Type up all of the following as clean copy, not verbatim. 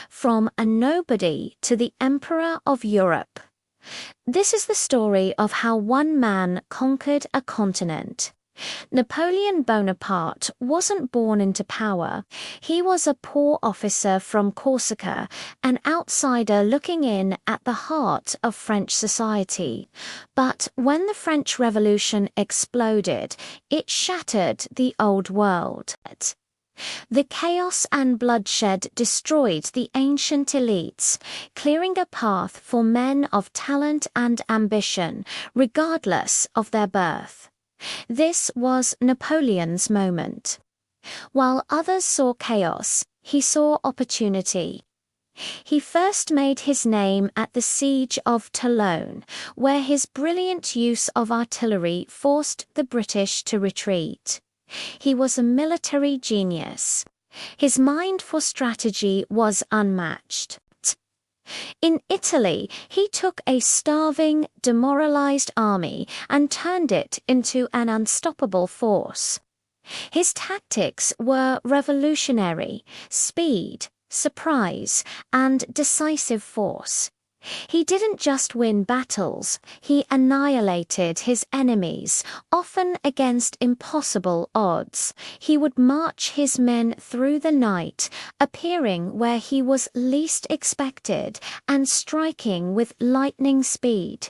from a nobody to the Emperor of Europe. This is the story of how one man conquered a continent. Napoleon Bonaparte wasn't born into power. He was a poor officer from Corsica, an outsider looking in at the heart of French society. But when the French Revolution exploded, it shattered the old world. The chaos and bloodshed destroyed the ancient elites, clearing a path for men of talent and ambition, regardless of their birth. This was Napoleon's moment. While others saw chaos, he saw opportunity. He first made his name at the siege of Toulon, where his brilliant use of artillery forced the British to retreat. He was a military genius. His mind for strategy was unmatched. In Italy, he took a starving, demoralized army and turned it into an unstoppable force. His tactics were revolutionary: speed, surprise, and decisive force. He didn't just win battles, he annihilated his enemies, often against impossible odds. He would march his men through the night, appearing where he was least expected and striking with lightning speed.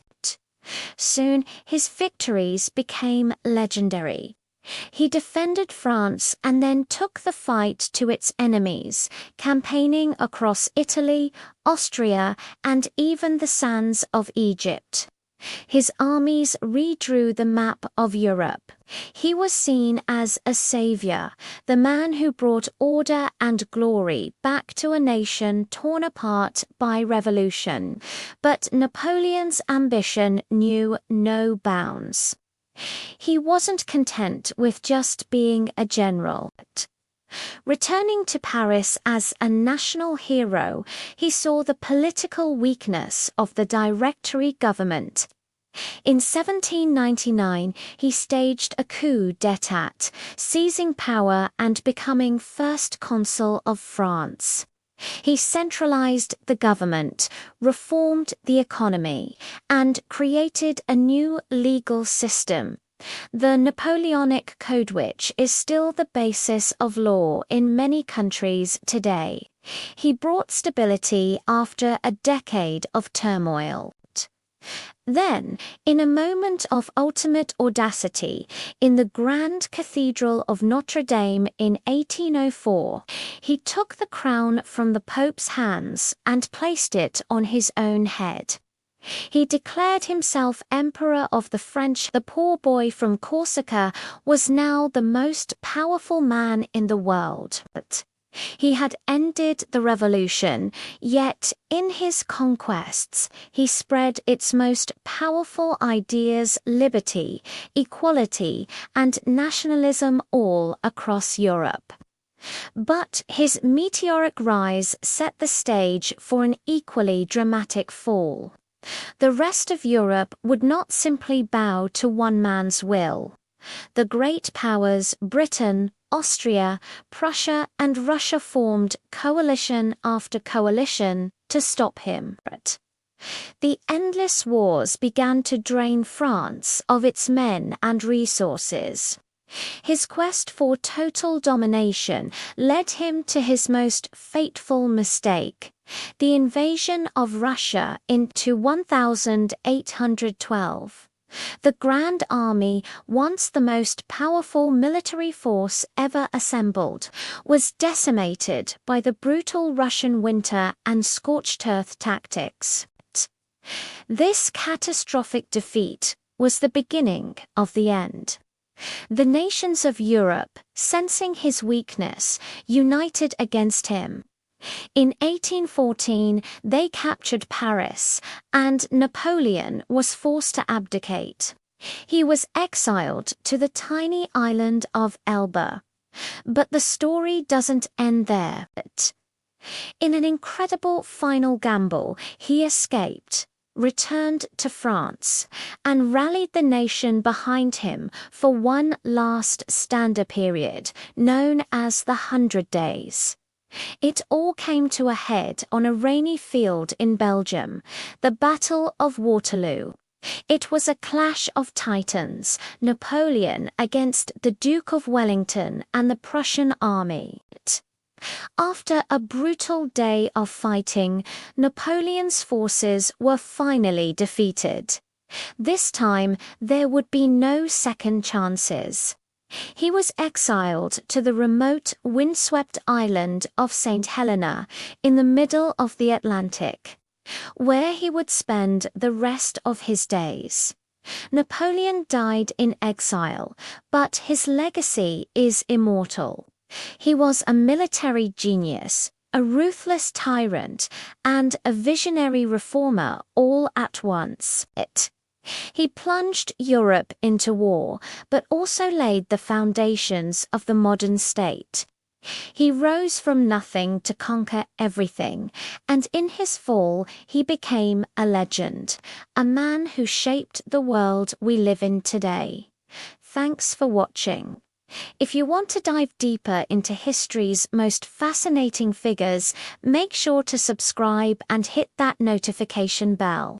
Soon his victories became legendary. He defended France and then took the fight to its enemies, campaigning across Italy, Austria, and even the sands of Egypt. His armies redrew the map of Europe. He was seen as a savior, the man who brought order and glory back to a nation torn apart by revolution. But Napoleon's ambition knew no bounds. He wasn't content with just being a general. Returning to Paris as a national hero, he saw the political weakness of the Directory government. In 1799, he staged a coup d'état, seizing power and becoming first consul of France. He centralized the government, reformed the economy, and created a new legal system, the Napoleonic Code, which is still the basis of law in many countries today. He brought stability after a decade of turmoil. Then, in a moment of ultimate audacity, in the Grand Cathedral of Notre Dame in 1804, he took the crown from the Pope's hands and placed it on his own head. He declared himself Emperor of the French. The poor boy from Corsica was now the most powerful man in the world. He had ended the revolution, yet in his conquests he spread its most powerful ideas: liberty, equality, and nationalism all across Europe. But his meteoric rise set the stage for an equally dramatic fall. The rest of Europe would not simply bow to one man's will. The great powers, Britain, Austria, Prussia, and Russia, formed coalition after coalition to stop him. The endless wars began to drain France of its men and resources. His quest for total domination led him to his most fateful mistake: the invasion of Russia in 1812. The Grand Army, once the most powerful military force ever assembled, was decimated by the brutal Russian winter and scorched earth tactics. This catastrophic defeat was the beginning of the end. The nations of Europe, sensing his weakness, united against him. In 1814, they captured Paris, and Napoleon was forced to abdicate. He was exiled to the tiny island of Elba. But the story doesn't end there. In an incredible final gamble, he escaped, returned to France, and rallied the nation behind him for one last stand-up period, known as the 100 Days. It all came to a head on a rainy field in Belgium, the Battle of Waterloo. It was a clash of titans, Napoleon against the Duke of Wellington and the Prussian army. After a brutal day of fighting, Napoleon's forces were finally defeated. This time, there would be no second chances. He was exiled to the remote, windswept island of St. Helena in the middle of the Atlantic, where he would spend the rest of his days. Napoleon died in exile, but his legacy is immortal. He was a military genius, a ruthless tyrant, and a visionary reformer all at once. He plunged Europe into war, but also laid the foundations of the modern state. He rose from nothing to conquer everything, and in his fall he became a legend, a man who shaped the world we live in today. Thanks for watching. If you want to dive deeper into history's most fascinating figures, make sure to subscribe and hit that notification bell.